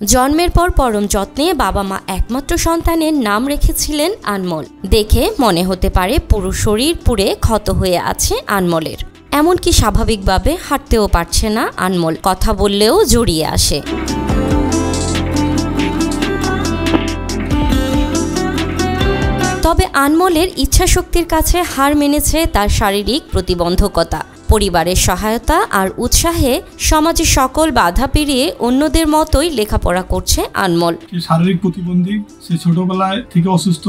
জন্মের পর পরম যত্নে বাবা মা একমাত্র সন্তানের নাম রেখেছিলেন আনমোল। দেখে মনে হতে পারে পুরো শরীর পুড়ে ক্ষত হয়ে আছে আনমোলের। এমনকি স্বাভাবিকভাবে হাঁটতেও পারছে না আনমোল, কথা বললেও জড়িয়ে আসে। তবে আনমোলের ইচ্ছাশক্তির কাছে হার মেনেছে তার শারীরিক প্রতিবন্ধকতা। পরিবারের সহায়তা আর উৎসাহে সমাজে সকল বাধা পেরিয়ে অন্যদের মতোই লেখাপড়া করছে আনমোল। শারীরিক প্রতিবন্ধী, সে ছোটবেলায় থেকে অসুস্থ,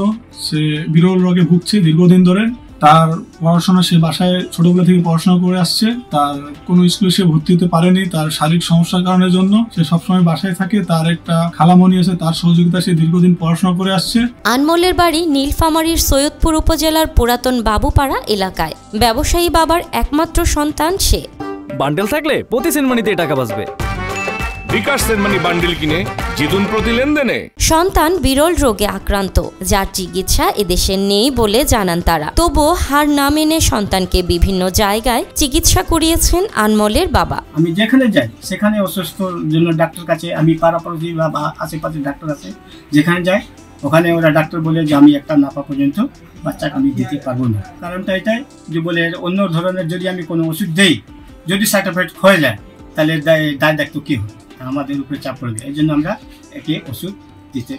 সে বিরল রোগে ভুগছে দীর্ঘদিন ধরে। তার পড়াশোনা, সে বাসায় ছোটবেলা থেকে পড়াশোনা করে আসছে। তার কোনো স্কুলে সে ভর্তি হতে পারেনি তার শারীরিক সমস্যার কারণের জন্য। সে সবসময় বাসায় থাকে। তার একটা খালামণি আছে, তার সহযোগিতা সে দীর্ঘদিন পড়াশোনা করে আসছে। আনমোলের বাড়ি নীলফামারীর সৈয়দপুর উপজেলার পুরাতন বাবুপাড়া এলাকায়। ব্যবসায়ী বাবার একমাত্র সন্তান সে। বান্ডেল থাকলে প্রতি সেনমানিতে টাকা বাঁচবে। বিকাশ সেনমানি বান্ডেল কিনে জিতুন প্রতি লেনদেনে। সন্তান বিরল রোগে আক্রান্ত, যার চিকিৎসা এদেশে নেই বলে জানান তারা। তবুও হার না মেনে সন্তানকে বিভিন্ন জায়গায় চিকিৎসা করিয়েছেন আনমোলের বাবা। আমি যেখানে যাই সেখানে অসুস্থর জন্য ডাক্তার কাছে, আমি পাড়াপড়শি বা আশেপাশে ডাক্তার আছে, যেখানে যাই ওখানে ওরা ডাক্তার বলে যে আমি একটা নাপা পর্যন্ত বাচ্চাকে আমি দিতে পারবো না। কারণটা এটাই যে বলে অন্য ধরনের যদি আমি কোনো ওষুধ দেই, যদি সাইড এফেক্ট হয়ে যায় তাহলে দায় দায়িত্ব কী হবে, আমাদের উপরে চাপ পড়বে। এই জন্য আমরা একে ওষুধ দিতে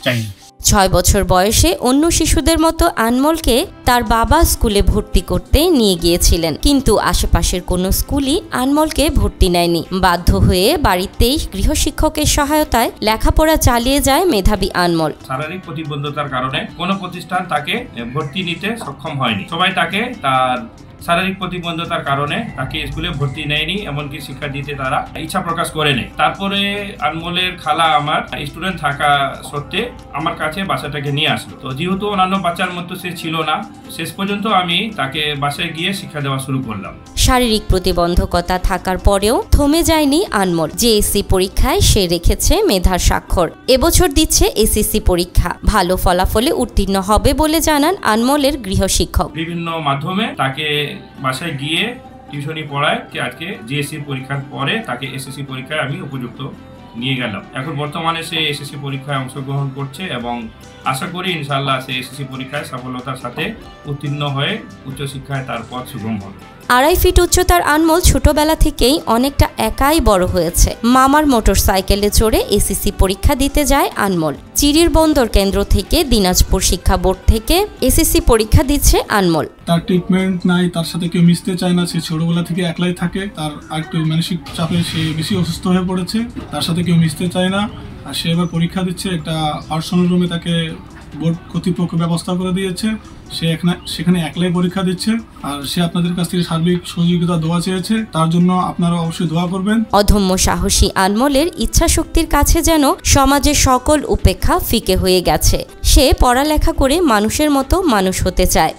চাই না। 6 বছর বয়সে অন্য শিশুদের মতো আনমোলকে তার বাবা স্কুলে ভর্তি করতে নিয়ে গিয়েছিলেন, কিন্তু আশেপাশের কোনো স্কুলই আনমোলকে ভর্তি নেয়নি। বাধ্য হয়ে বাড়িতেই গৃহশিক্ষকের সহায়তায় লেখাপড়া চালিয়ে যায় মেধাবী আনমোল। শারীরিক প্রতিবন্ধতার কারণে কোনো প্রতিষ্ঠান তাকে ভর্তি নিতে সক্ষম হয়নি। সবাই তাকে তার শারীরিক প্রতিবন্ধতার কারণে তাকে স্কুলে ভর্তি নেয়নি, এমনকি শিক্ষা দিতে তারা ইচ্ছা প্রকাশ করেনি। তারপরে আনমোলের খালা আমার স্টুডেন্ট থাকা সত্ত্বে আমার কাছে বাচ্চাটাকে নিয়ে আসলো। তো যেহেতু অন্যান্য বাচ্চার মতো সে ছিল না, শেষ পর্যন্ত আমি তাকে বাসায় গিয়ে শিক্ষা দেওয়া শুরু করলাম। শারীরিক প্রতিবন্ধকতা থাকার পরেও থমে যায়নি আনমোল। জেএসসি পরীক্ষায় সে রেখেছে মেধার স্বাক্ষর। এবছর দিচ্ছে এসএসসি পরীক্ষা। ভালো ফলাফলে উত্তীর্ণ হবে বলে জানান আনমোলের গৃহশিক্ষক। বিভিন্ন মাধ্যমে তাকে বাসায় গিয়ে টিউশনি পড়ায় আজকে জেএসসি পরীক্ষার পরে তাকে এসএসসি পরীক্ষায় আমি উপযুক্ত নিয়ে গেলাম। এখন বর্তমানে সে এসএসসি পরীক্ষায় অংশগ্রহণ করছে এবং আশা করি ইনশাআল্লাহ সে এসএসসি পরীক্ষায় সফলতার সাথে উত্তীর্ণ হয়ে উচ্চশিক্ষায় তার পথ সুগম হবে। 2.5 ফিট উচ্চতার আনমোল ছোটবেলা থেকেই অনেকটা একাই বড় হয়েছে। মামার মোটরসাইকেলে চড়ে এসএসসি পরীক্ষা দিতে যায় আনমোল। চিরির বন্দর কেন্দ্র থেকে দিনাজপুর শিক্ষা বোর্ড থেকে এসএসসি পরীক্ষা দিচ্ছে আনমোল। তার ট্রিটমেন্ট নাই, তার সাথে কেউ মিশতে চায় না। সে ছোটবেলা থেকে একলাই থাকে। তার একটু মানসিক চাপে সে বেশি অসুস্থ হয়ে পড়েছে। তার সাথে কেউ মিশতে চায় না। আর সে এবার পরীক্ষা দিচ্ছে। একটা পার্সোনাল রুমে তাকে বোর্ড কর্তৃপক্ষ ব্যবস্থা করে দিয়েছে। সে সেখানে একলাই পরীক্ষা দিচ্ছে। আর সে আপনাদের কাছ থেকে সার্বিক সহযোগিতা দোয়া চেয়েছে, তার জন্য আপনারা অবশ্যই দোয়া করবেন। অদম্য সাহসী আনমোলের ইচ্ছাশক্তির কাছে যেন সমাজের সকল উপেক্ষা ফিকে হয়ে গেছে। সে পড়ালেখা করে মানুষের মতো মানুষ হতে চায়।